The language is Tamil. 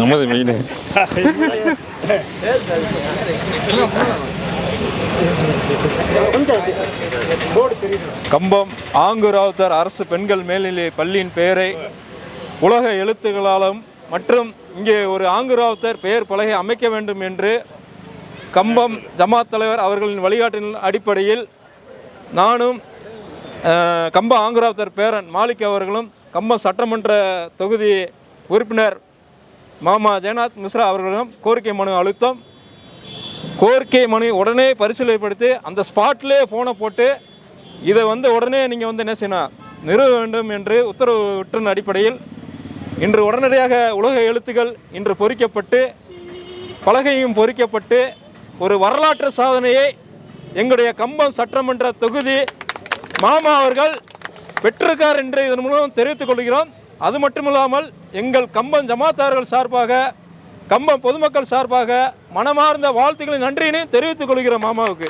நமது மெயின் கம்பம் ஆங்கூராவுத்தர் அரசு பெண்கள் மேல்நிலை பள்ளியின் பெயரை உலக எழுத்துக்களாலும் மற்றும் இங்கே ஒரு ஆங்கூராவுத்தர் பெயர் பலகை அமைக்க வேண்டும் என்று கம்பம் ஜமாத் தலைவர் அவர்களின் வழிகாட்டின் அடிப்படையில் நானும் கம்ப ஆங்கூராவுத்தர் பேரன் மாலிக் அவர்களும் கம்பம் சட்டமன்ற தொகுதி உறுப்பினர் மாமா ஜெயநாத் மிஸ்ரா அவர்களிடம் கோரிக்கை மனு அளித்தோம். கோரிக்கை மனு உடனே பரிசீலனைப்படுத்தி அந்த ஸ்பாட்லேயே ஃபோனை போட்டு இதை உடனே நீங்கள் என்ன செய்யணும் நிறுவ வேண்டும் என்று உத்தரவு விட்டின் அடிப்படையில் இன்று உடனடியாக உலக எழுத்துக்கள் இன்று பொறிக்கப்பட்டு பலகையும் பொறிக்கப்பட்டு ஒரு வரலாற்று சாதனையை எங்களுடைய கம்பம் சட்டமன்ற தொகுதி மாமா அவர்கள் பெற்றிருக்கார் என்று இதன் மூலம் தெரிவித்துக் கொள்கிறோம். அது மட்டுமில்லாமல் எங்கள் கம்பம் ஜமாத்தார்கள் சார்பாக கம்பம் பொதுமக்கள் சார்பாக மனமார்ந்த வாழ்த்துக்களை நன்றியினையும் தெரிவித்துக் கொள்கிறோம் மாமாவுக்கு.